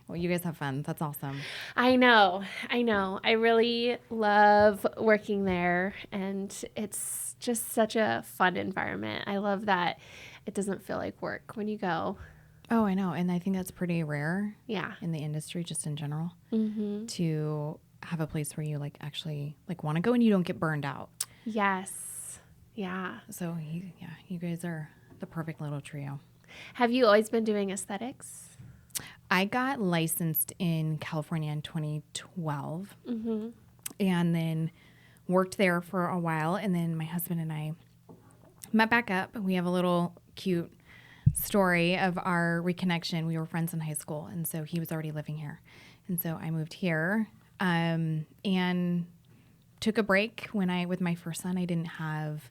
Well, you guys have fun. That's awesome. I know. I really love working there, and it's just such a fun environment. I love that it doesn't feel like work when you go. Oh, I know. And I think that's pretty rare Yeah. in the industry, just in general, Mm-hmm. to have a place where you like actually like want to go and you don't get burned out. Yes. Yeah. So you guys are the perfect little trio. Have you always been doing aesthetics? I got licensed in California in 2012 Mm-hmm. and then worked there for a while. And then my husband and I met back up. We have a little cute story of our reconnection. We were friends in high school, and so he was already living here. And so I moved here and took a break with my first son. I didn't have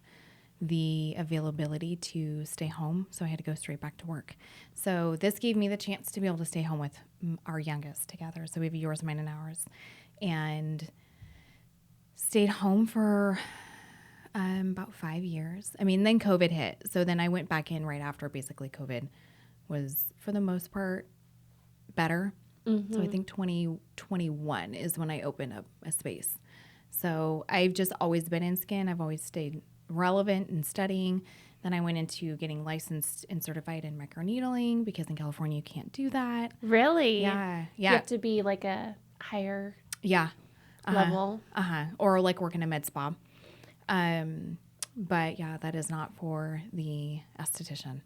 the availability to stay home, so I had to go straight back to work. So this gave me the chance to be able to stay home with our youngest together. So we have a yours, mine, and ours, and stayed home for about 5 years. I mean, then COVID hit. So then I went back in right after. Basically, COVID was, for the most part, better. Mm-hmm. So I think 2021 is when I opened up a space. So I've just always been in skin. I've always stayed relevant and studying. Then I went into getting licensed and certified in microneedling because in California you can't do that. Really? Yeah. You have to be like a higher Yeah. level. Or like work in a med spa. But yeah, that is not for the esthetician.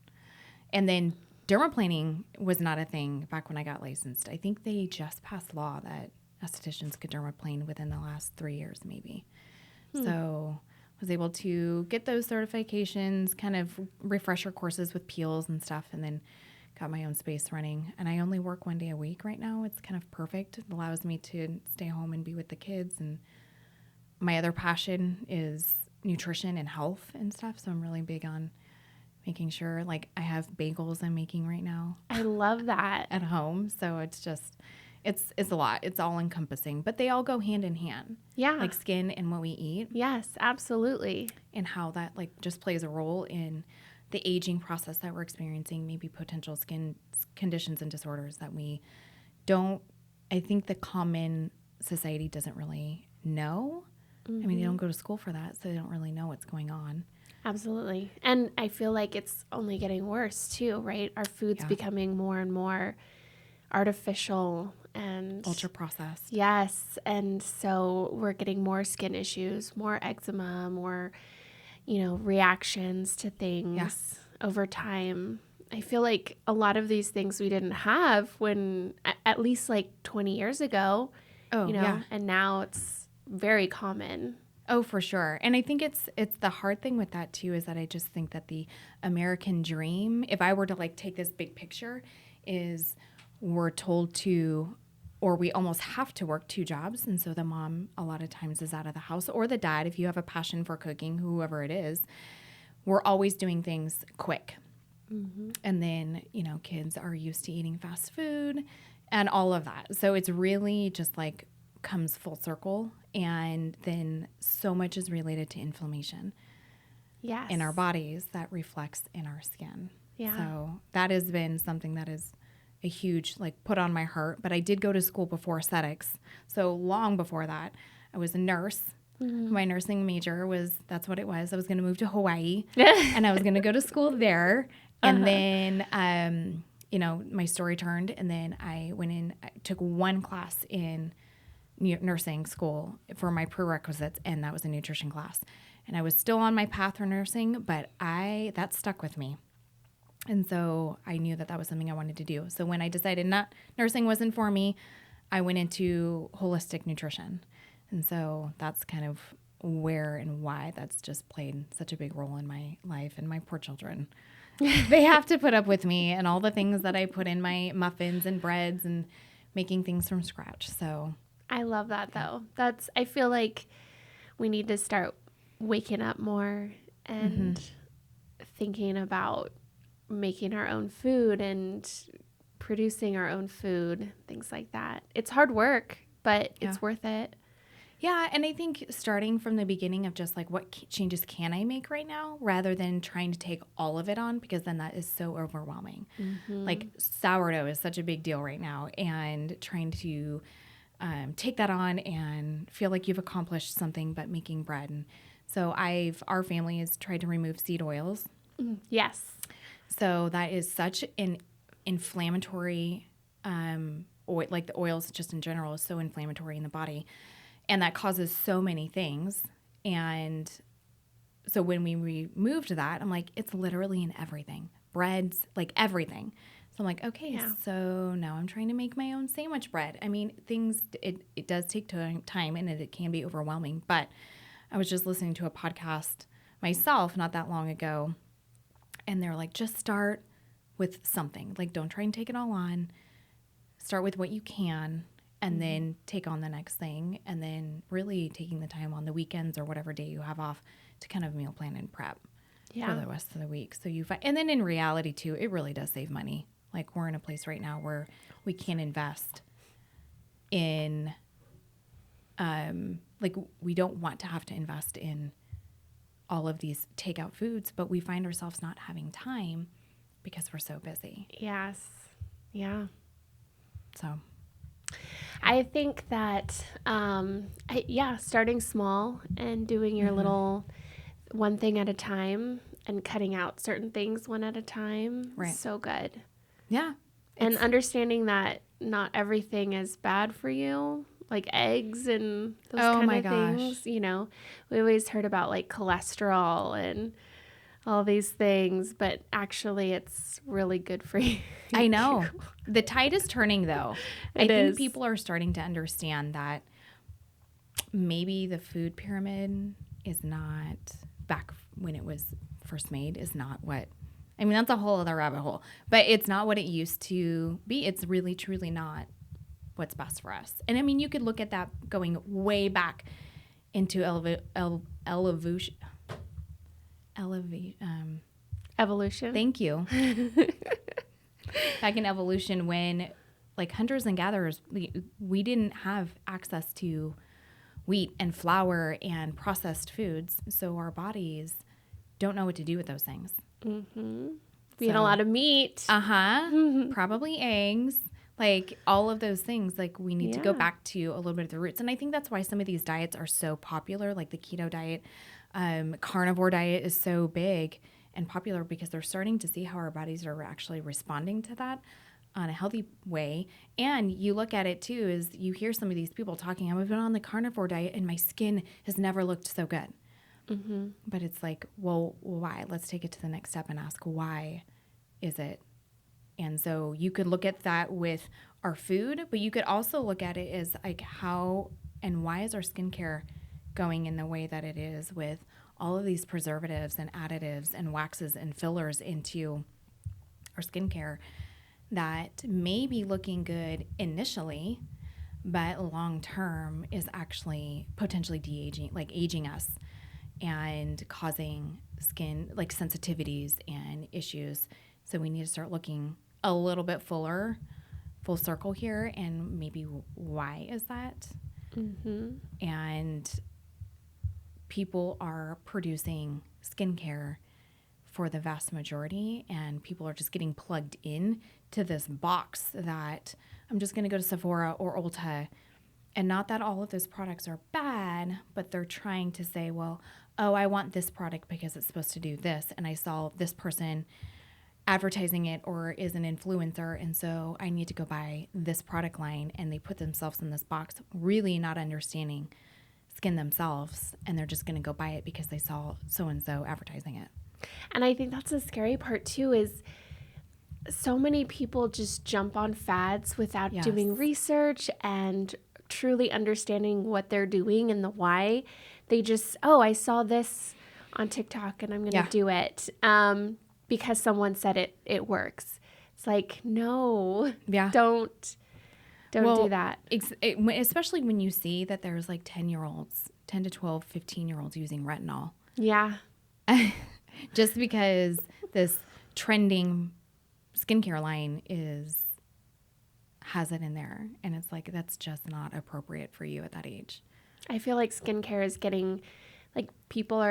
And then dermaplaning was not a thing back when I got licensed. I think they just passed law that estheticians could dermaplane within the last 3 years, maybe. So I was able to get those certifications, kind of refresher courses with peels and stuff, and then got my own space running. And I only work 1 day a week right now. It's kind of perfect. It allows me to stay home and be with the kids. And my other passion is nutrition and health and stuff. So I'm really big on making sure, like I have bagels I'm making right now I love that. at home. So it's just, it's a lot. It's all encompassing, but they all go hand in hand. Yeah. Like skin and what we eat Yes, absolutely. and how that like just plays a role in the aging process that we're experiencing, maybe potential skin conditions and disorders that we don't, I think the common society doesn't really know. I mean, they don't go to school for that, so they don't really know what's going on. Absolutely. And I feel like it's only getting worse too, right? Our food's Yeah. becoming more and more artificial and Ultra processed. yes. And so we're getting more skin issues, more eczema, more, reactions to things over time. I feel like a lot of these things we didn't have when at least like 20 years ago, Oh, yeah. and now it's very common. Oh, for sure. And I think it's the hard thing with that too is that I just think that the American dream, if I were to like take this big picture, is we're told to, or we almost have to work 2 jobs. And so the mom a lot of times is out of the house, or the dad, if you have a passion for cooking, whoever it is, we're always doing things quick. Mm-hmm. And then, kids are used to eating fast food and all of that. So it's really just like comes full circle. And then so much is related to inflammation Yes. in our bodies that reflects in our skin. Yeah. So that has been something that is a huge like put on my heart. But I did go to school before aesthetics. So long before that, I was a nurse. Mm-hmm. My nursing major that's what it was. I was going to move to Hawaii and I was going to go to school there. And then, my story turned, and then I went in, I took 1 class in nursing school for my prerequisites, and that was a nutrition class. And I was still on my path for nursing, but that stuck with me. And so I knew that was something I wanted to do. So when I decided nursing wasn't for me, I went into holistic nutrition. And so that's kind of where and why that's just played such a big role in my life and my poor children. They have to put up with me and all the things that I put in my muffins and breads and making things from scratch. So I love that though. I feel like we need to start waking up more and thinking about making our own food and producing our own food, things like that. It's hard work, but it's worth it. Yeah, and I think starting from the beginning of just like what changes can I make right now rather than trying to take all of it on, because then that is so overwhelming. Like sourdough is such a big deal right now, and trying to take that on and feel like you've accomplished something, but making bread. And so our family has tried to remove seed oils. Yes. So that is such an inflammatory oil, like the oils just in general is so inflammatory in the body. And that causes so many things. And so when we removed that, I'm like, it's literally in everything. Breads, like everything. So I'm like, okay, so now I'm trying to make my own sandwich bread. I mean, it does take time and it can be overwhelming. But I was just listening to a podcast myself not that long ago. And they're like, just start with something. Like, don't try and take it all on. Start with what you can. And then take on the next thing, and then really taking the time on the weekends or whatever day you have off to kind of meal plan and prep for the rest of the week. So and then in reality too, it really does save money. Like we're in a place right now where we can invest in, like we don't want to have to invest in all of these takeout foods, but we find ourselves not having time because we're so busy. Yes. Yeah. So. I think that, starting small and doing your little one thing at a time and cutting out certain things one at a time. Right. So good. Yeah. And understanding that not everything is bad for you, like eggs and those kind of things. You know, we always heard about like cholesterol and all these things, but actually it's really good for you. I know. The tide is turning, though. I think is. people are starting to understand that maybe the food pyramid is not, back when it was first made, is not what, I mean, that's a whole other rabbit hole, but it's not what it used to be. It's really, truly not what's best for us. And I mean, you could look at that going way back into evolution. Thank you. Back in evolution, when like hunters and gatherers, we didn't have access to wheat and flour and processed foods, so our bodies don't know what to do with those things. We eat a lot of meat. Probably eggs, like all of those things. Like we need to go back to a little bit of the roots, and I think that's why some of these diets are so popular, like the keto diet. Carnivore diet is so big and popular because they're starting to see how our bodies are actually responding to that on a healthy way. And you look at it too, is you hear some of these people talking, I've been on the carnivore diet and my skin has never looked so good. But it's like, well, why? Let's take it to the next step and ask, why is it? And so you could look at that with our food, but you could also look at it as like how and why is our skincare going in the way that it is, with all of these preservatives and additives and waxes and fillers into our skincare that may be looking good initially, but long term is actually potentially de-aging, like aging us and causing skin like sensitivities and issues. So we need to start looking a little bit full circle here, and maybe why is that? And people are producing skincare for the vast majority, and people are just getting plugged in to this box that I'm just going to go to Sephora or Ulta. And not that all of those products are bad, but they're trying to say, well, oh, I want this product because it's supposed to do this, and I saw this person advertising it or is an influencer, and so I need to go buy this product line, and they put themselves in this box, really not understanding skin themselves, and they're just going to go buy it because they saw so-and-so advertising it. And I think that's the scary part too, is so many people just jump on fads without doing research and truly understanding what they're doing and the why. They just, I saw this on TikTok and I'm going to do it because someone said it works. It's like, no, don't do that. Especially when you see that there's like 10 to 12, 15-year-olds using retinol. Yeah. Just because this trending skincare line has it in there. And it's like, that's just not appropriate for you at that age. I feel like skincare is getting, like, people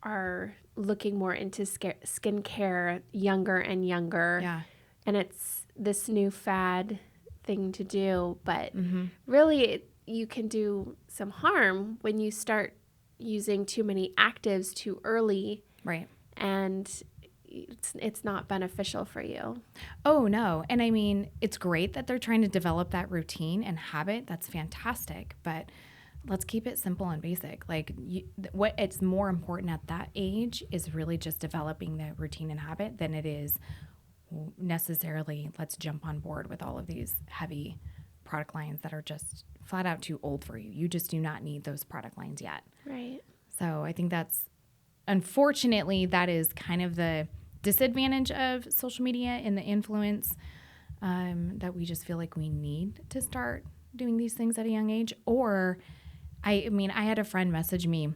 are looking more into skincare younger and younger. Yeah. And it's this new fad thing to do. But Mm-hmm. really, you can do some harm when you start using too many actives too early. Right. And it's not beneficial for you. Oh, no. And I mean, it's great that they're trying to develop that routine and habit. That's fantastic. But let's keep it simple and basic. Like, what it's more important at that age is really just developing the routine and habit than it is necessarily let's jump on board with all of these heavy product lines that are just flat out too old for you. You just do not need those product lines yet. Right. So I think unfortunately, that is kind of the disadvantage of social media and the influence, that we just feel like we need to start doing these things at a young age. Or, I mean, I had a friend message me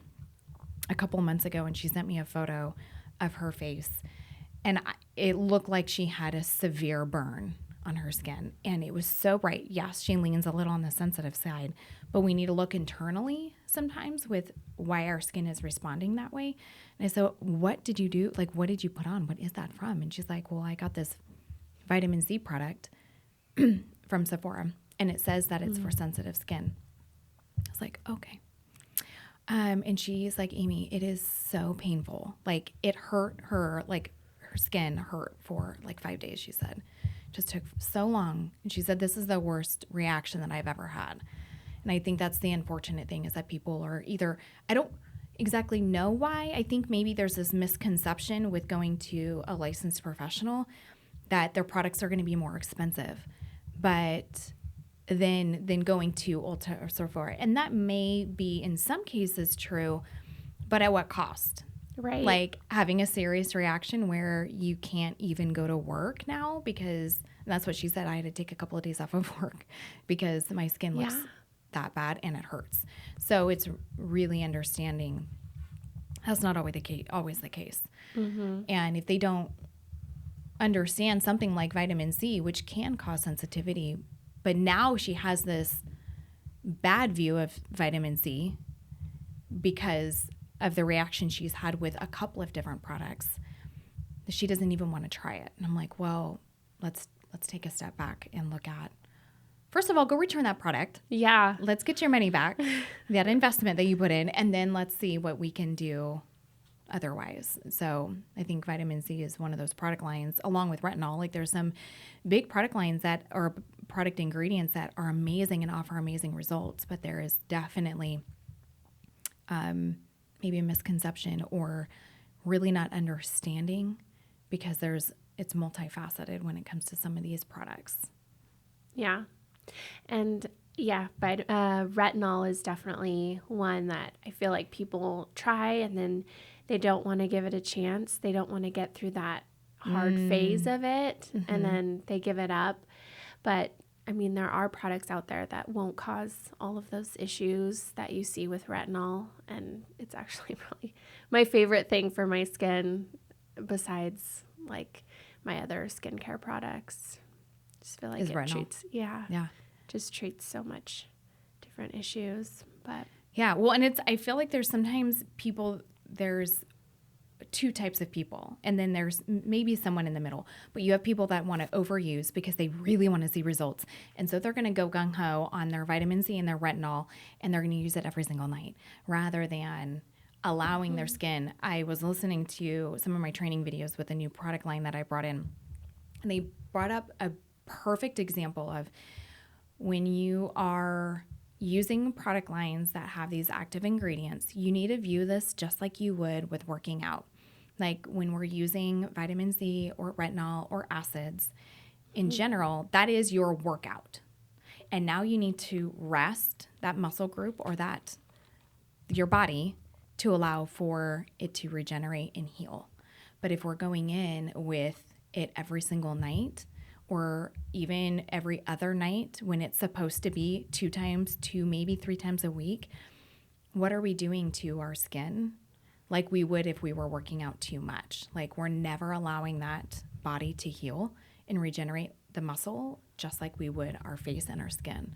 a couple months ago, and she sent me a photo of her face, and it looked like she had a severe burn on her skin, and it was so bright. Yes, she leans a little on the sensitive side, but we need to look internally sometimes with why our skin is responding that way. And I said, what did you do? Like, what did you put on? What is that from? And she's like, well, I got this vitamin C product from Sephora, and it says that it's for sensitive skin. I was like, okay. And she's like, Amy, it is so painful. Like, it hurt her, like her skin hurt for like 5 days, she said. Just took so long. And she said, this is the worst reaction that I've ever had. And I think that's the unfortunate thing, is that people are either, I don't exactly know why. I think maybe there's this misconception with going to a licensed professional that their products are going to be more expensive, but than going to Ulta or Sephora. And that may be in some cases true, but at what cost? Right. Like having a serious reaction where you can't even go to work now, because that's what she said. I had to take a couple of days off of work because my skin looks that bad and it hurts. So it's really understanding that's not always the case. Mm-hmm. And if they don't understand something like vitamin C, which can cause sensitivity, but now she has this bad view of vitamin C because of the reaction she's had with a couple of different products, she doesn't even want to try it. And I'm like, well, let's take a step back and look at, first of all, go return that product. Yeah. Let's get your money back, that investment that you put in, and then let's see what we can do otherwise. So I think vitamin C is one of those product lines, along with retinol. Like, there's some big product lines that are product ingredients that are amazing and offer amazing results, but there is definitely maybe a misconception or really not understanding, because it's multifaceted when it comes to some of these products. Yeah. And yeah, but retinol is definitely one that I feel like people try and then they don't want to give it a chance. They don't want to get through that hard phase of it, and then they give it up. But I mean, there are products out there that won't cause all of those issues that you see with retinol. And it's actually probably my favorite thing for my skin, besides like my other skincare products. Just feel like is it retinol. Just treats so much different issues. But yeah, well, and I feel like there's sometimes there's two types of people, and then there's maybe someone in the middle, but you have people that want to overuse because they really want to see results, and so they're going to go gung-ho on their vitamin C and their retinol, and they're going to use it every single night rather than allowing their skin. I was listening to some of my training videos with a new product line that I brought in, and they brought up a perfect example of when you are using product lines that have these active ingredients, you need to view this just like you would with working out. Like when we're using vitamin C or retinol or acids in general, that is your workout. And now you need to rest that muscle group or your body to allow for it to regenerate and heal. But if we're going in with it every single night, or even every other night when it's supposed to be 2 times to maybe 3 times a week, what are we doing to our skin? Like we would if we were working out too much. Like, we're never allowing that body to heal and regenerate the muscle just like we would our face and our skin.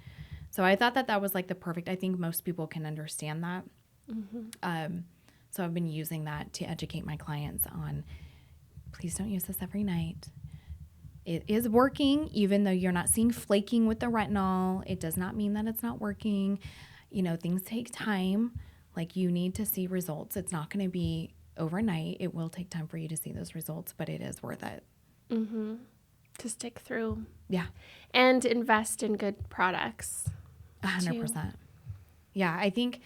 So I thought that that was like the perfect, I think most people can understand that. So I've been using that to educate my clients on, please don't use this every night. It is working, even though you're not seeing flaking with the retinol. It does not mean that it's not working. You know, things take time. Like, you need to see results. It's not going to be overnight. It will take time for you to see those results, but it is worth it. Mm-hmm. To stick through. Yeah. And invest in good products. 100%. Yeah. I think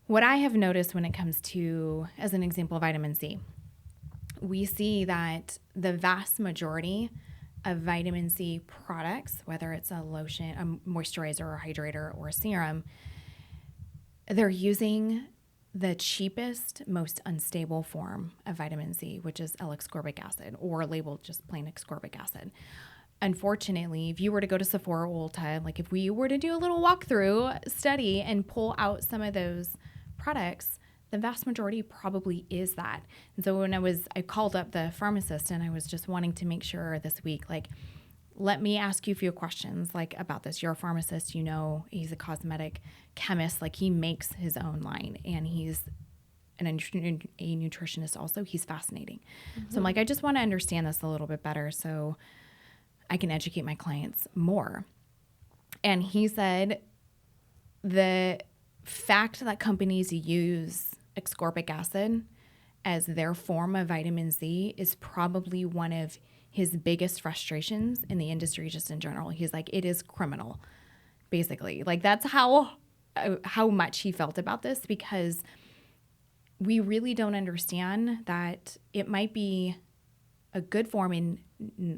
what I have noticed when it comes to, as an example, vitamin C, we see that the vast majority of vitamin C products, whether it's a lotion, a moisturizer or a hydrator or a serum, they're using the cheapest, most unstable form of vitamin C, which is L-ascorbic acid, or labeled just plain ascorbic acid. Unfortunately, if you were to go to Sephora or Ulta, like if we were to do a little walkthrough study and pull out some of those products, the vast majority probably is that. And so when I called up the pharmacist, and I was just wanting to make sure this week, like, let me ask you a few questions like about this. You're a pharmacist, you know, he's a cosmetic chemist, like he makes his own line, and he's a nutritionist also. He's fascinating. So I'm like, I just want to understand this a little bit better so I can educate my clients more. And he said the fact that companies use ascorbic acid as their form of vitamin C is probably one of his biggest frustrations in the industry, just in general. He's like, it is criminal, basically. Like, that's how much he felt about this, because we really don't understand that it might be a good form in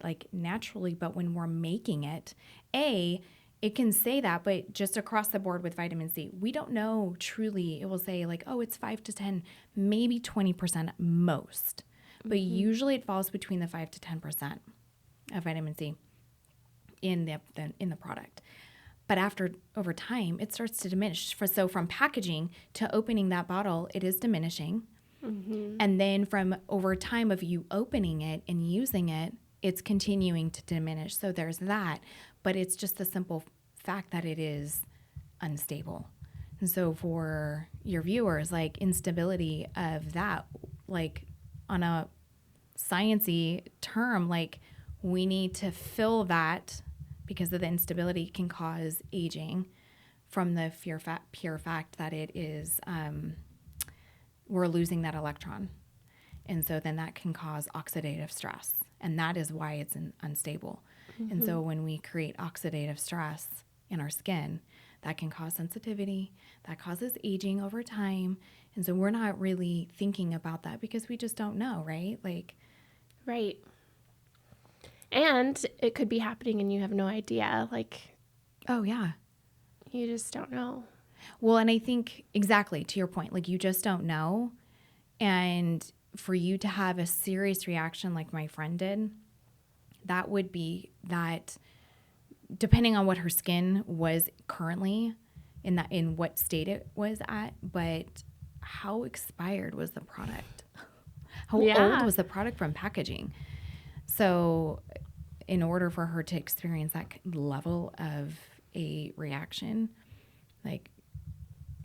like naturally, but when we're making it, it can say that, but just across the board with vitamin C, we don't know truly. It will say like, oh, it's 5 to 10, maybe 20% most. But usually it falls between the 5 to 10% of vitamin C in the product. But over time, it starts to diminish. So from packaging to opening that bottle, it is diminishing. And then from over time of you opening it and using it, it's continuing to diminish. So there's that. But it's just the simple fact that it is unstable. And so for your viewers, like, instability of that, like, on a sciencey term, like, we need to fill that, because of the instability can cause aging from the pure fact that it is, we're losing that electron. And so then that can cause oxidative stress. And that is why it's unstable. And so when we create oxidative stress in our skin, that can cause sensitivity, that causes aging over time. And so we're not really thinking about that because we just don't know, right? Like, right. And it could be happening and you have no idea. Like, oh yeah, you just don't know. Well, and I think exactly to your point, like, you just don't know. And for you to have a serious reaction like my friend did, that would be that, depending on what her skin was currently in what state it was at, but how expired was the product? How old was the product from packaging? So in order for her to experience that level of a reaction, like,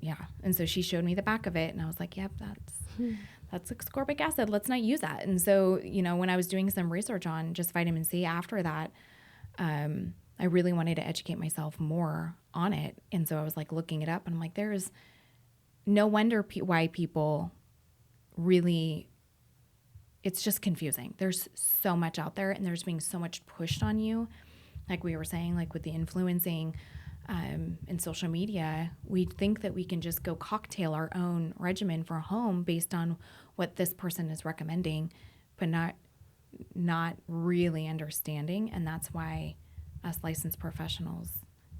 yeah. And so she showed me the back of it, and I was like, yep, that's ascorbic acid. Let's not use that. And so, you know, when I was doing some research on just vitamin C after that, I really wanted to educate myself more on it. And so I was like looking it up, and I'm like, there's no wonder why people really, it's just confusing. There's so much out there, and there's being so much pushed on you. Like we were saying, like with the influencing in social media, we think that we can just go cocktail our own regimen for home based on what this person is recommending, but not really understanding. And that's why us licensed professionals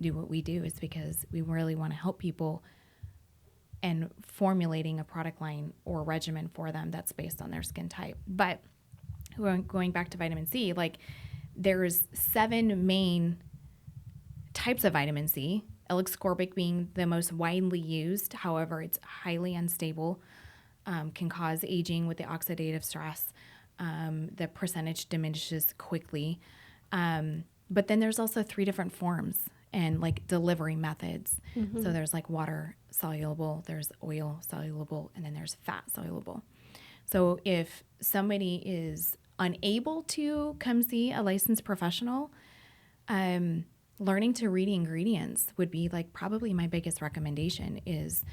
do what we do, is because we really want to help people and formulating a product line or regimen for them that's based on their skin type. But going back to vitamin C, like, there's 7 main types of vitamin C, L-ascorbic being the most widely used. However, it's highly unstable, can cause aging with the oxidative stress. The percentage diminishes quickly. But then there's also 3 different forms. and like delivery methods. So there's like water soluble, there's oil soluble, and then there's fat soluble. So if somebody is unable to come see a licensed professional, learning to read the ingredients would be like probably my biggest recommendation is,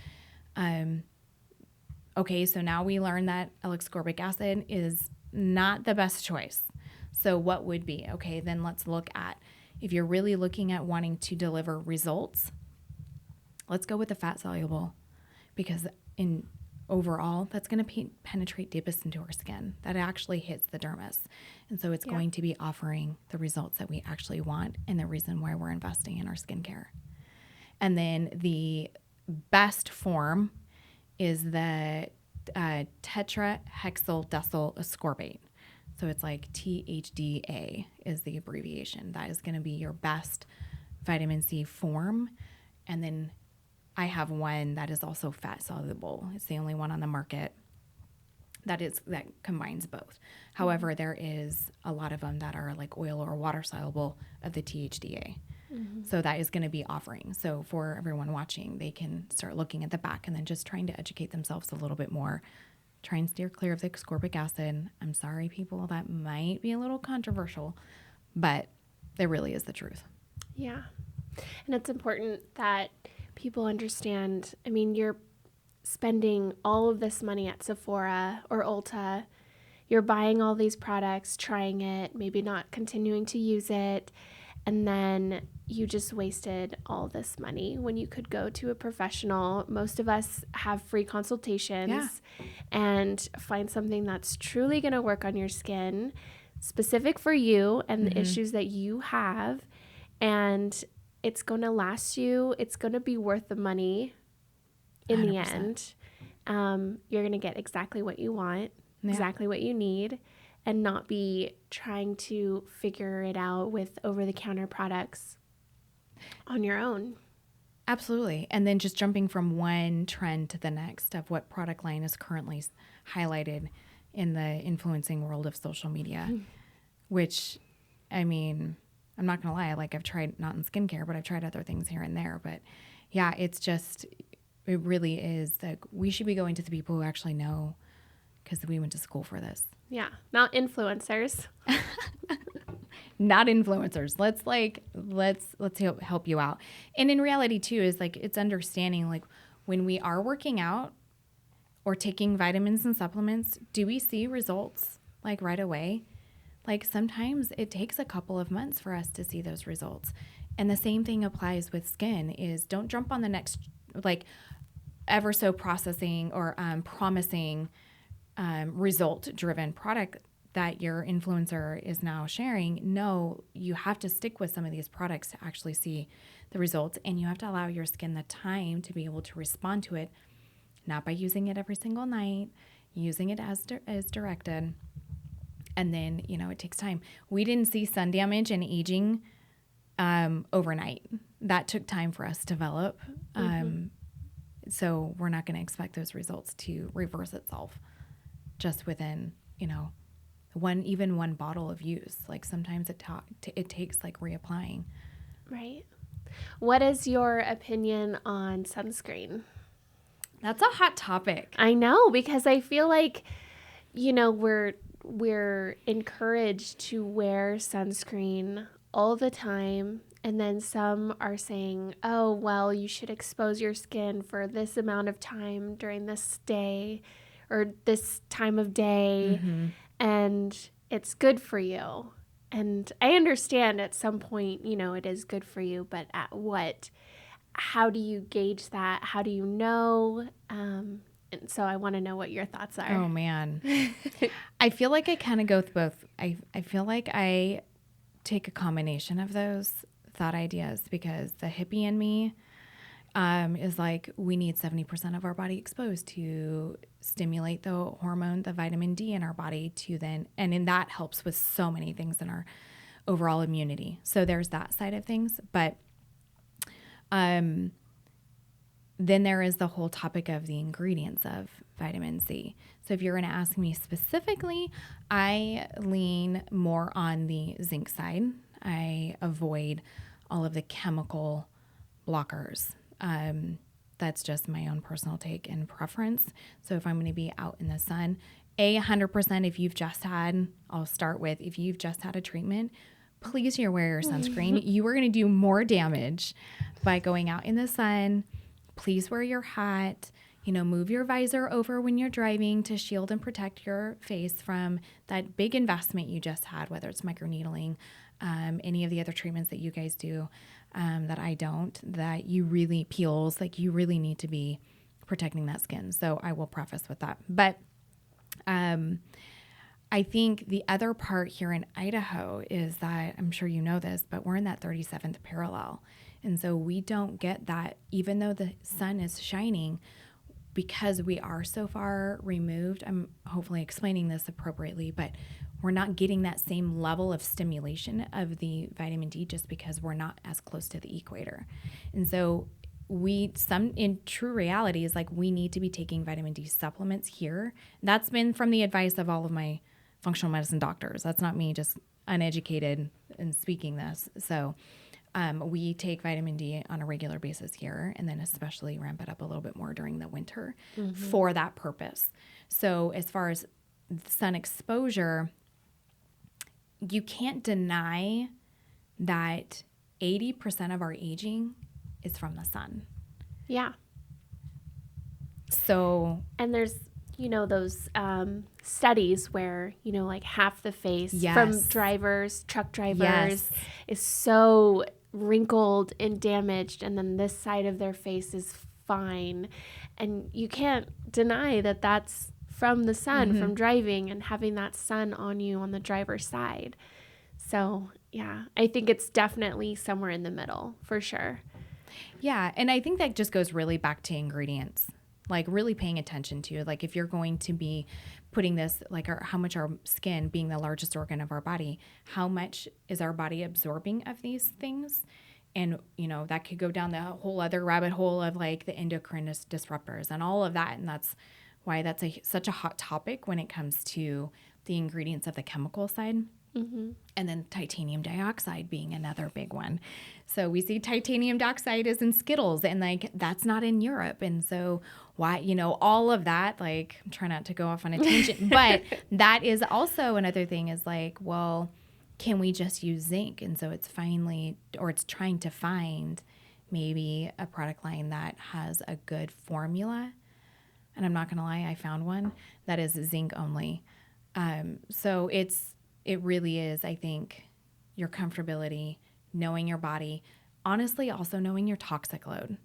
okay, so now we learn that L-ascorbic acid is not the best choice. So what would be? Okay, then let's look at, if you're really looking at wanting to deliver results, let's go with the fat soluble, because in overall, that's going to penetrate deepest into our skin. That actually hits the dermis. And so it's going to be offering the results that we actually want and the reason why we're investing in our skincare. And then the best form is the tetrahexyl decyl ascorbate. So it's like THDA is the abbreviation. That is going to be your best vitamin C form. And then I have one that is also fat soluble. It's the only one on the market that combines both. However, there is a lot of them that are like oil or water soluble of the THDA. So that is going to be offering. So for everyone watching, they can start looking at the back and then just trying to educate themselves a little bit more. Try and steer clear of the ascorbic acid. I'm sorry, people, that might be a little controversial, but it really is the truth. Yeah. And it's important that people understand, I mean, you're spending all of this money at Sephora or Ulta. You're buying all these products, trying it, maybe not continuing to use it, and then you just wasted all this money when you could go to a professional. Most of us have free consultations and find something that's truly going to work on your skin, specific for you and the issues that you have. And it's going to last you. It's going to be worth the money in 100%. The end. You're going to get exactly what you want, exactly what you need, and not be trying to figure it out with over-the-counter products on your own. Absolutely. And then just jumping from one trend to the next of what product line is currently highlighted in the influencing world of social media, which, I mean, I'm not going to lie, like I've tried, not in skincare, but I've tried other things here and there. But yeah, it's just, it really is like we should be going to the people who actually know, because we went to school for this. Yeah, not influencers. Not influencers. Let's help you out. And in reality too is like it's understanding like when we are working out or taking vitamins and supplements, do we see results like right away? Like sometimes it takes a couple of months for us to see those results. And the same thing applies with skin is don't jump on the next like ever so processing or promising result-driven product that your influencer is now sharing. No, you have to stick with some of these products to actually see the results, and you have to allow your skin the time to be able to respond to it, not by using it every single night, using it as directed, and then, it takes time. We didn't see sun damage and aging overnight. That took time for us to develop, so we're not going to expect those results to reverse itself just within, one bottle of use. Like sometimes it takes like reapplying. Right. What is your opinion on sunscreen? That's a hot topic. I know, because I feel like, we're encouraged to wear sunscreen all the time. And then some are saying, oh, well, you should expose your skin for this amount of time during this day or this time of day. And it's good for you. And I understand at some point, it is good for you, but at what? How do you gauge that? How do you know? And so I want to know what your thoughts are. Oh, man. I feel like I kind of go with both. I feel like I take a combination of those thought ideas because the hippie in me is like we need 70% of our body exposed to stimulate the hormone, the vitamin D in our body and that helps with so many things in our overall immunity. So there's that side of things. But then there is the whole topic of the ingredients of vitamin C. So if you're going to ask me specifically, I lean more on the zinc side. I avoid all of the chemical blockers. That's just my own personal take and preference. So if I'm going to be out in the sun, 100% if you've just had, I'll start with, if you've just had a treatment, please wear your sunscreen. You are going to do more damage by going out in the sun. Please wear your hat. Move your visor over when you're driving to shield and protect your face from that big investment you just had, whether it's microneedling, any of the other treatments that you guys do that I don't, that you really peels, like you really need to be protecting that skin. So I will preface with that. But I think the other part here in Idaho is that, I'm sure you know this, but we're in that 37th parallel. And so we don't get that, even though the sun is shining, because we are so far removed. I'm hopefully explaining this appropriately, but we're not getting that same level of stimulation of the vitamin D just because we're not as close to the equator. And so in true reality is like we need to be taking vitamin D supplements here. That's been from the advice of all of my functional medicine doctors. That's not me just uneducated and speaking this. So we take vitamin D on a regular basis here, and then especially ramp it up a little bit more during the winter for that purpose. So as far as sun exposure, you can't deny that 80% of our aging is from the sun. Yeah. So, and there's, those studies where, like half the face from truck drivers is so wrinkled and damaged, and then this side of their face is fine. And you can't deny that that's from the sun, from driving and having that sun on you on the driver's side. So, yeah, I think it's definitely somewhere in the middle for sure. Yeah, and I think that just goes really back to ingredients, like really paying attention to, like if you're going to be putting this, like how much our skin, being the largest organ of our body, how much is our body absorbing of these things? And, that could go down the whole other rabbit hole of like the endocrine disruptors and all of that. And that's why that's such a hot topic when it comes to the ingredients of the chemical side. And then titanium dioxide being another big one. So we see titanium dioxide is in Skittles, and like that's not in Europe. And so why, all of that, like I'm trying not to go off on a tangent, but that is also another thing is like, well, can we just use zinc? And so it's trying to find maybe a product line that has a good formula. And I'm not going to lie, I found one that is zinc only. So it really is, I think, your comfortability, knowing your body, honestly, also knowing your toxic load.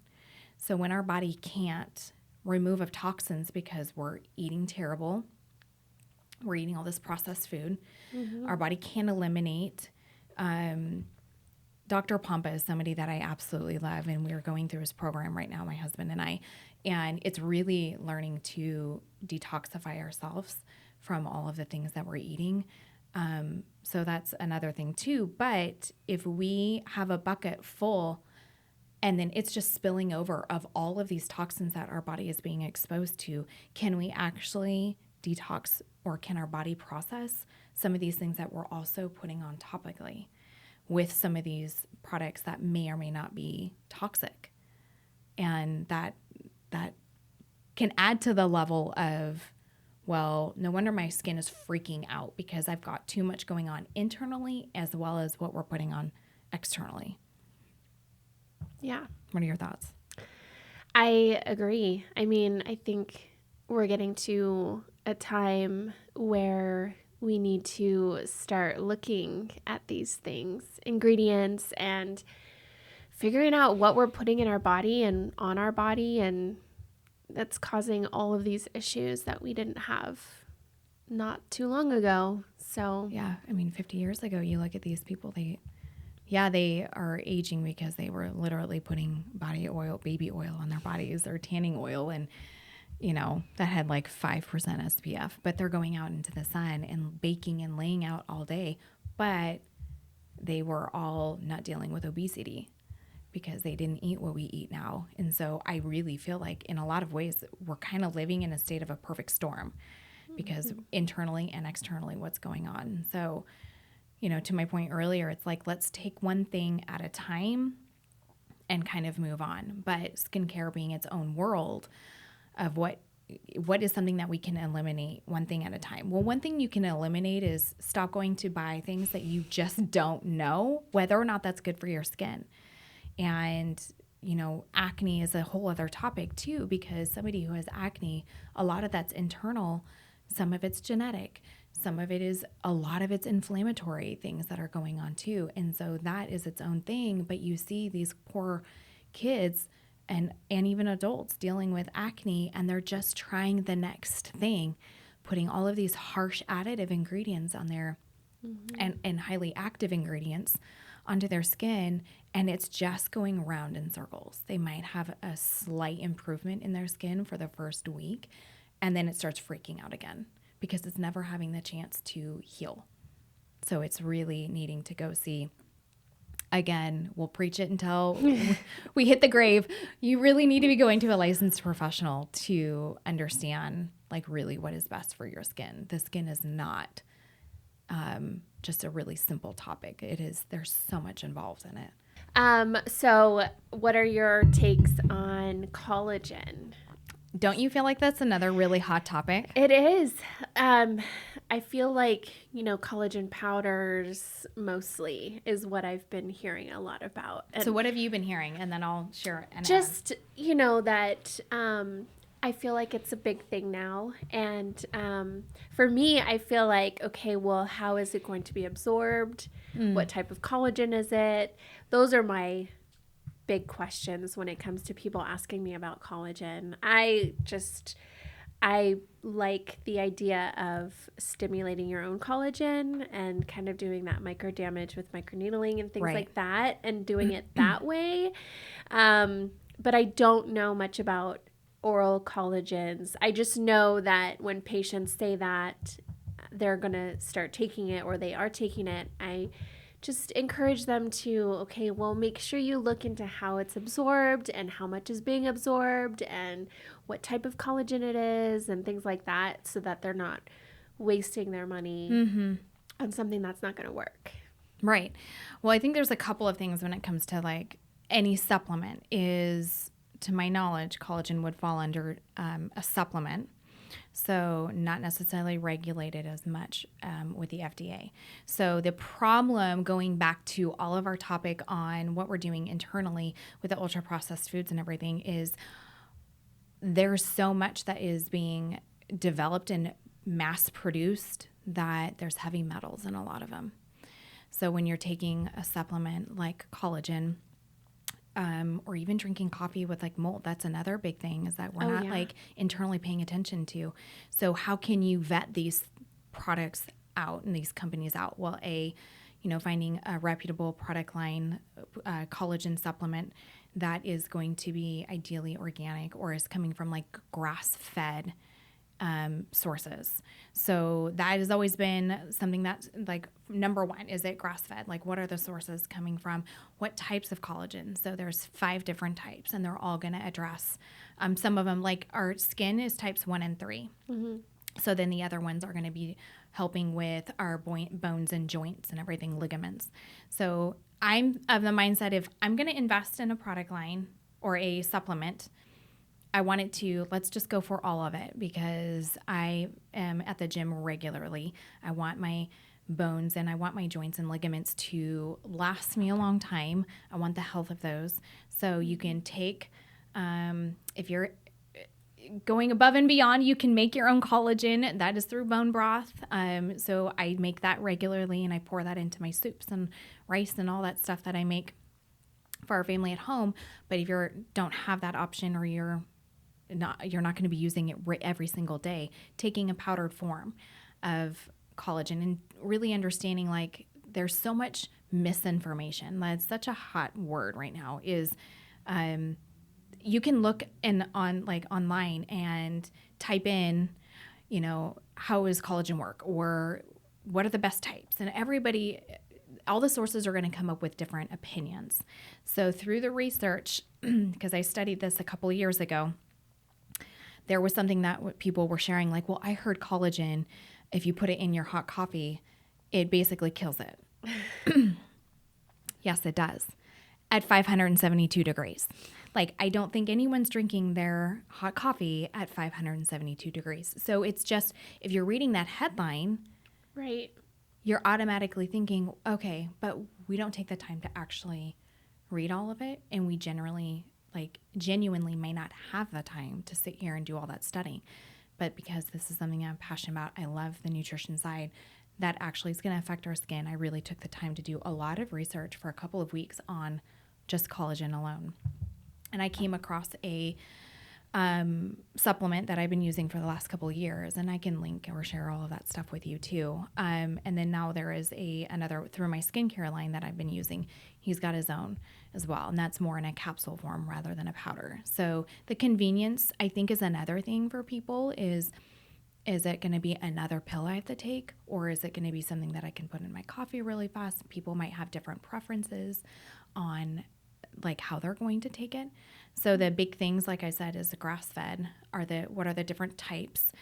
So when our body can't remove of toxins because we're eating terrible, we're eating all this processed food, our body can't eliminate. Dr. Pompa is somebody that I absolutely love, and we're going through his program right now, my husband and I, and it's really learning to detoxify ourselves from all of the things that we're eating. So that's another thing too. But if we have a bucket full and then it's just spilling over of all of these toxins that our body is being exposed to, can we actually detox, or can our body process some of these things that we're also putting on topically with some of these products that may or may not be toxic? And that can add to the level of, well, no wonder my skin is freaking out because I've got too much going on internally as well as what we're putting on externally. Yeah. What are your thoughts? I agree. I mean, I think we're getting to a time where we need to start looking at these things, ingredients, and figuring out what we're putting in our body and on our body, and that's causing all of these issues that we didn't have not too long ago. So yeah, I mean, 50 years ago, you look at these people, they are aging because they were literally putting baby oil on their bodies, or tanning oil, and that had like 5% SPF, but they're going out into the sun and baking and laying out all day, but they were all not dealing with obesity because they didn't eat what we eat now. And so I really feel like in a lot of ways, we're kind of living in a state of a perfect storm because internally and externally what's going on. So, to my point earlier, it's like, let's take one thing at a time and kind of move on. But skincare being its own world of what is something that we can eliminate one thing at a time. Well, one thing you can eliminate is stop going to buy things that you just don't know whether or not that's good for your skin. And, acne is a whole other topic too, because somebody who has acne, a lot of that's internal, some of it's genetic, some of it is, a lot of it's inflammatory things that are going on too. And so that is its own thing. But you see these poor kids and even adults dealing with acne, and they're just trying the next thing, putting all of these harsh additive ingredients on there and highly active ingredients onto their skin, and it's just going around in circles. They might have a slight improvement in their skin for the first week, and then it starts freaking out again because it's never having the chance to heal. So it's really needing to go see. Again, we'll preach it until we hit the grave. You really need to be going to a licensed professional to understand like really what is best for your skin. The skin is not just a really simple topic. There's so much involved in it. So what are your takes on collagen? Don't you feel like that's another really hot topic? It is. I feel like, collagen powders mostly is what I've been hearing a lot about. And so what have you been hearing? And then I'll share it. Just, that I feel like it's a big thing now. And for me, I feel like, okay, well, how is it going to be absorbed? What type of collagen is it? Those are my big questions when it comes to people asking me about collagen. I like the idea of stimulating your own collagen and kind of doing that micro damage with microneedling and things like that and doing it that way. But I don't know much about oral collagens. I just know that when patients say that they're going to start taking it or they are taking it, I just encourage them to, okay, well, make sure you look into how it's absorbed and how much is being absorbed and what type of collagen it is and things like that, so that they're not wasting their money on something that's not going to work. Right. Well, I think there's a couple of things when it comes to like any supplement is, to my knowledge, collagen would fall under a supplement. So not necessarily regulated as much with the FDA. So the problem, going back to all of our topic on what we're doing internally with the ultra processed foods and everything, is there's so much that is being developed and mass produced that there's heavy metals in a lot of them. So when you're taking a supplement like collagen, or even drinking coffee with like mold, that's another big thing, is that we're not like internally paying attention to. So how can you vet these products out and these companies out? Well, finding a reputable product line, collagen supplement that is going to be ideally organic or is coming from like grass-fed sources. So that has always been something that's like number one. Is it grass-fed? Like, what are the sources coming from? What types of collagen? So there's 5 different types, and they're all going to address some of them. Like our skin is types 1 and 3. So then the other ones are going to be helping with our bones and joints and everything, ligaments. So I'm of the mindset, if I'm going to invest in a product line or a supplement, I want it to, let's just go for all of it, because I am at the gym regularly. I want my bones and I want my joints and ligaments to last me a long time. I want the health of those. So you can take, if you're going above and beyond, you can make your own collagen. That is through bone broth. So I make that regularly, and I pour that into my soups and rice and all that stuff that I make for our family at home. But if you don't have that option, or you're not going to be using it every single day, taking a powdered form of collagen and really understanding, like, there's so much misinformation. That's such a hot word right now, is you can look online and type in, how does collagen work, or what are the best types? And all the sources are going to come up with different opinions. So through the research, because I studied this a couple of years ago, there was something that people were sharing, like, well, I heard collagen, if you put it in your hot coffee, it basically kills it. Yes, it does. At 572 degrees. Like, I don't think anyone's drinking their hot coffee at 572 degrees. So it's just, if you're reading that headline, right, you're automatically thinking, okay, but we don't take the time to actually read all of it. And we genuinely may not have the time to sit here and do all that studying. But because this is something I'm passionate about, I love the nutrition side, that actually is going to affect our skin. I really took the time to do a lot of research for a couple of weeks on just collagen alone. And I came across a supplement that I've been using for the last couple of years, and I can link or share all of that stuff with you too. And then now there is another through my skincare line that I've been using. He's got his own as well, and that's more in a capsule form rather than a powder. So the convenience, I think, is another thing for people. Is it going to be another pill I have to take, or is it going to be something that I can put in my coffee really fast? People might have different preferences on like how they're going to take it. So the big things, like I said, is the grass-fed. What are the different types?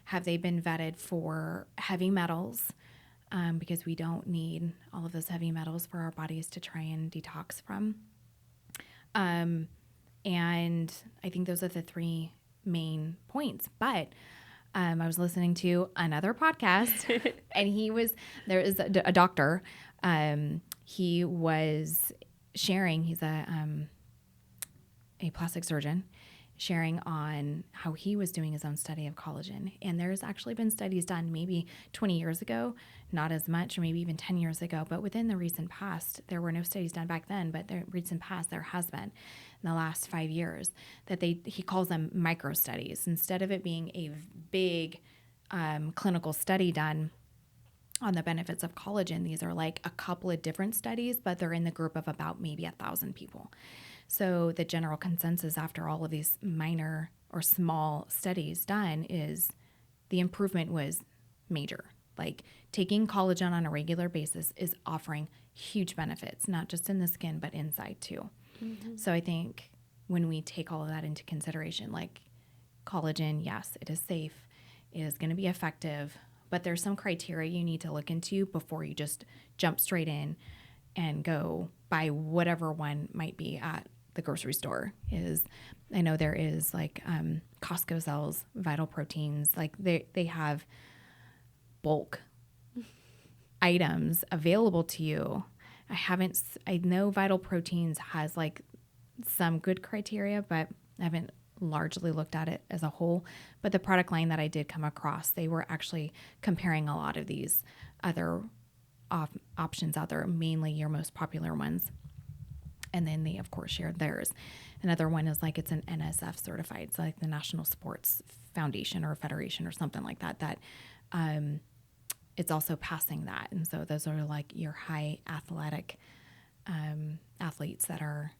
Have they been vetted for heavy metals? Because we don't need all of those heavy metals for our bodies to try and detox from. And I think those are the three main points. But I was listening to another podcast, and there is a doctor. He was sharing, he's a plastic surgeon, sharing on how he was doing his own study of collagen. And there's actually been studies done maybe 20 years ago, not as much, or maybe even 10 years ago, but within the recent past, there were no studies done back then, but the recent past, there has been in the last 5 years that he calls them micro studies. Instead of it being a big clinical study done on the benefits of collagen, these are like a couple of different studies, but they're in the group of about maybe 1,000 people. So the general consensus after all of these minor or small studies done is the improvement was major. Like taking collagen on a regular basis is offering huge benefits, not just in the skin, but inside too. Mm-hmm. So I think when we take all of that into consideration, like collagen, yes, it is safe, it is going to be effective, but there's some criteria you need to look into before you just jump straight in and go buy whatever one might be at the grocery store. I know there is like Costco sells Vital Proteins. Like they have bulk items available to you. I know Vital Proteins has like some good criteria, but I haven't largely looked at it as a whole. But the product line that I did come across, they were actually comparing a lot of these other options out there, mainly your most popular ones. And then they, of course, shared theirs. Another one is like it's an NSF certified, so like the National Sports Foundation or Federation or something like that, it's also passing that. And so those are like your high athletic athletes that are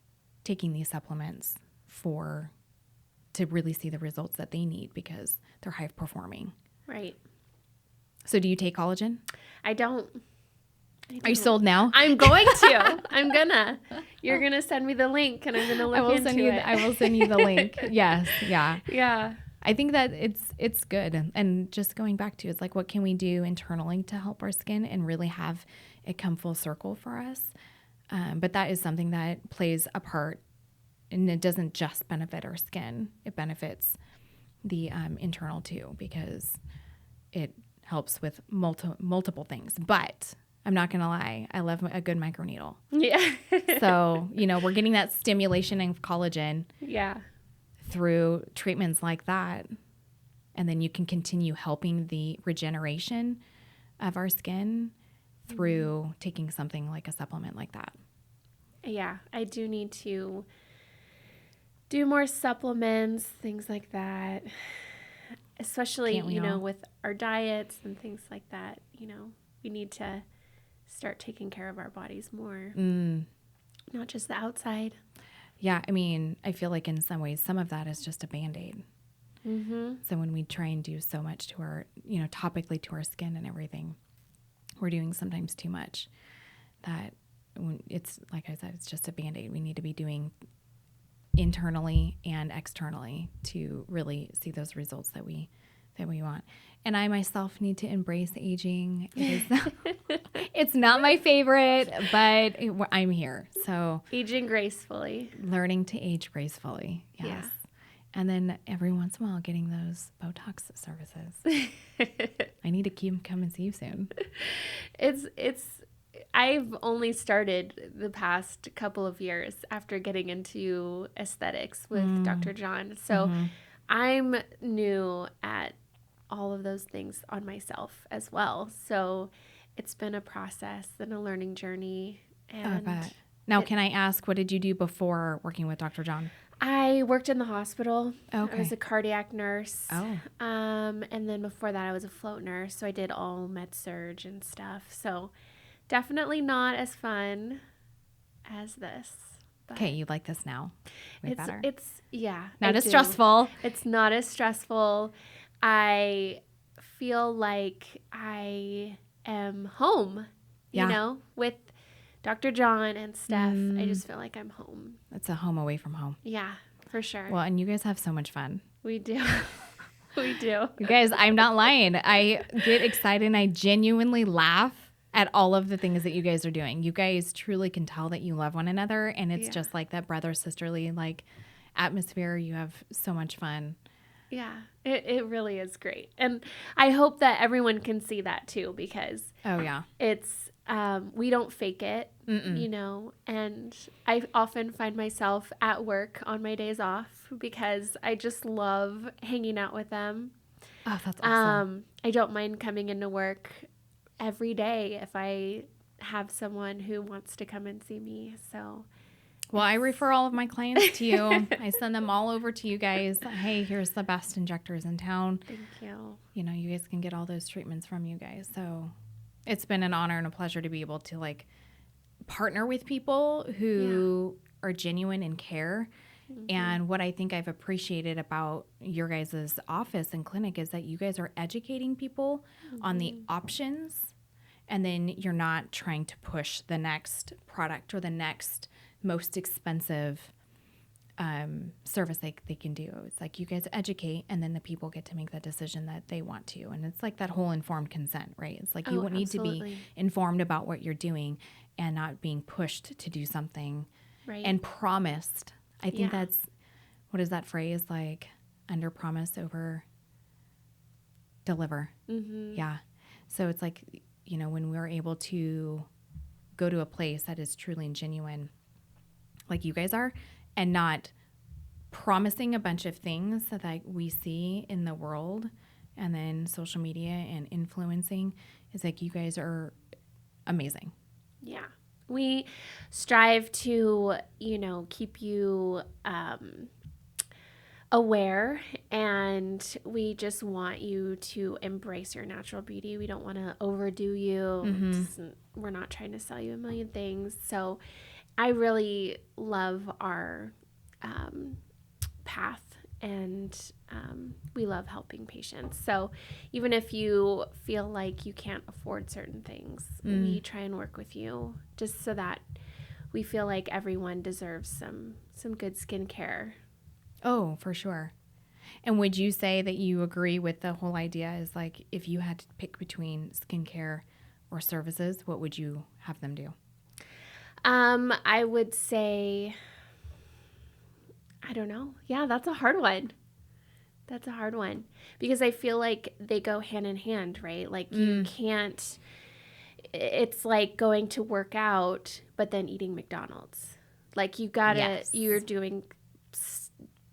taking these supplements to really see the results that they need because they're high performing. Right. So do you take collagen? I don't. Are you sold now? I'm going to. You're going to send me the link and I'm going to look into it. I will send you the link. Yes. Yeah. Yeah. I think that it's good. And just going back to, it's like, what can we do internally to help our skin and really have it come full circle for us? But that is something that plays a part, and it doesn't just benefit our skin. It benefits the internal too, because it helps with multiple things. But I'm not going to lie, I love a good microneedle. Yeah. So, we're getting that stimulation in collagen. Yeah. Through treatments like that. And then you can continue helping the regeneration of our skin through taking something like a supplement like that. Yeah, I do need to do more supplements, things like that. Especially, with our diets and things like that, we need to start taking care of our bodies more. Not just the outside. Yeah, I mean, I feel like in some ways, some of that is just a Band-Aid. Mm-hmm. So when we try and do so much to our, topically to our skin and everything, we're doing sometimes too much that it's, like I said, it's just a Band-Aid. We need to be doing internally and externally to really see those results that we that we want. And I myself need to embrace aging. It's not my favorite, but I'm here. So aging gracefully. Learning to age gracefully. Yes. Yeah. And then every once in a while getting those Botox services. I need to come and see you soon. I've only started the past couple of years after getting into aesthetics with Dr. John. So I'm new at all of those things on myself as well. So it's been a process and a learning journey. And now, can I ask, what did you do before working with Dr. John? I worked in the hospital. Okay. I was a cardiac nurse. Oh. And then before that, I was a float nurse. So I did all med surg and stuff. So definitely not as fun as this. Okay, you like this now? Way better. Not as stressful. It's not as stressful. I feel like I am home, you know, with Dr. John and Steph. I just feel like I'm home. It's a home away from home. Yeah, for sure. Well, and you guys have so much fun. We do. We do. You guys, I'm not lying. I get excited and I genuinely laugh at all of the things that you guys are doing. You guys truly can tell that you love one another, and it's just like that brother sisterly like atmosphere. You have so much fun. Yeah, it really is great. And I hope that everyone can see that too, because it's we don't fake it, you know, and I often find myself at work on my days off because I just love hanging out with them. Oh, that's awesome. I don't mind coming into work every day if I have someone who wants to come and see me. So, well, I refer all of my clients to you. I send them all over to you guys. Hey, here's the best injectors in town. Thank you. You know, you guys can get all those treatments from you guys. So it's been an honor and a pleasure to be able to like partner with people who are genuine and care. And what I think I've appreciated about your guys' office and clinic is that you guys are educating people on the options, and then you're not trying to push the next product or the next most expensive service they can do. It's like you guys educate, and then the people get to make that decision that they want to. And it's like that whole informed consent, right? It's like you need to be informed about what you're doing and not being pushed to do something and promised. I think that's, what is that phrase? Like under promise, over deliver. Yeah. So it's like, you know, when we're able to go to a place that is truly and genuine, like you guys are, and not promising a bunch of things that we see in the world and then social media and influencing, is like you guys are amazing. Yeah. We strive to, you know, keep you aware, and we just want you to embrace your natural beauty. We don't want to overdo you. We're not trying to sell you a million things. So I really love our path, and we love helping patients. So even if you feel like you can't afford certain things, we try and work with you just so that we feel like everyone deserves some good skincare. Oh, for sure. And would you say that you agree with the whole idea is like, if you had to pick between skincare or services, what would you have them do? I would say, I don't know. Yeah, that's a hard one. That's a hard one because I feel like they go hand in hand, right? Like you can't, it's like going to work out, but then eating McDonald's. Like you gotta, you're doing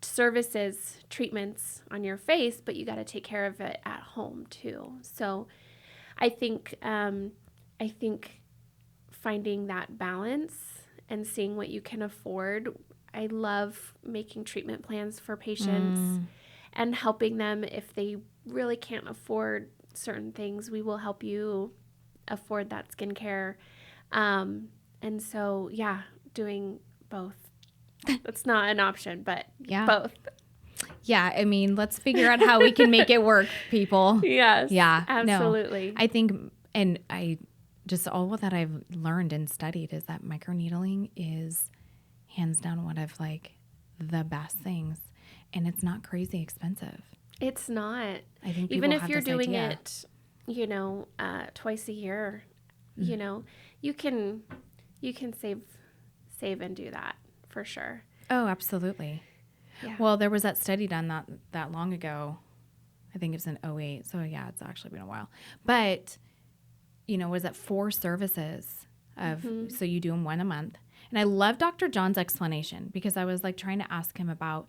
services, treatments on your face, but you gotta take care of it at home too. So I think finding that balance and seeing what you can afford. I love making treatment plans for patients and helping them if they really can't afford certain things. We will help you afford that skincare. And so, doing both. That's not an option, but both. Yeah, I mean, let's figure out how we can make it work, people. Yes. Yeah. Absolutely. No, I think, and I just, all that I've learned and studied is that microneedling is hands down one of like the best things, and it's not crazy expensive. It's not. I think people even if have you're this doing idea. it, twice a year, Mm-hmm. you can save and do that for sure. Oh, absolutely. Yeah. Well, there was that study done not that long ago. I think it was in 2008. So yeah, it's actually been a while. But, was that 4 services of, so you do them one a month. And I love Dr. John's explanation because I was like trying to ask him about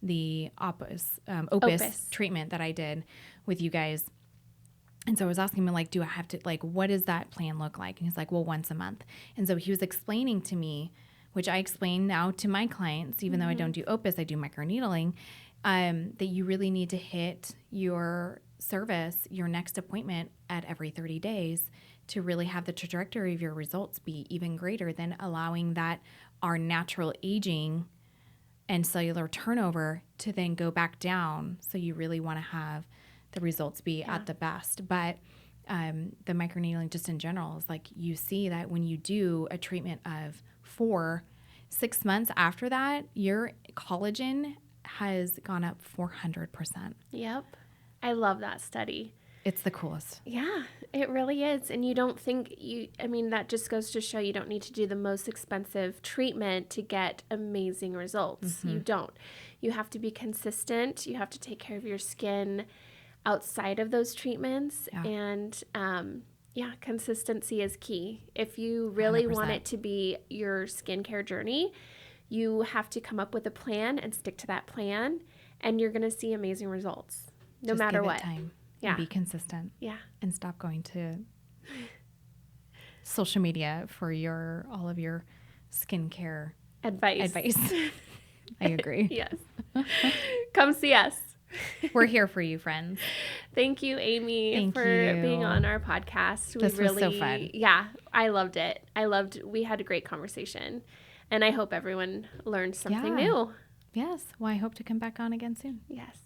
the opus treatment that I did with you guys. And so I was asking him, like, do I have to, like, what does that plan look like? And he's like, well, once a month. And so he was explaining to me, which I explain now to my clients, even though I don't do opus, I do microneedling, that you really need to hit your service, your next appointment at every 30 days to really have the trajectory of your results be even greater than allowing that our natural aging and cellular turnover to then go back down. So you really want to have the results be at the best. But the microneedling just in general is like you see that when you do a treatment of 6 months after that, your collagen has gone up 400%. Yep. I love that study. It's the coolest. Yeah, it really is. And you don't think that just goes to show you don't need to do the most expensive treatment to get amazing results. You don't. You have to be consistent. You have to take care of your skin outside of those treatments. Yeah. And consistency is key. If you really 100%. want it to be your skincare journey, you have to come up with a plan and stick to that plan, and you're going to see amazing results no matter give what. It time. Yeah. And be consistent. Yeah. And stop going to social media for all of your skincare advice. I agree. Yes. Come see us. We're here for you, friends. Thank you, Amy, for being on our podcast. This was so fun. Yeah, I loved it. We had a great conversation, and I hope everyone learned something new. Yes. Well, I hope to come back on again soon. Yes.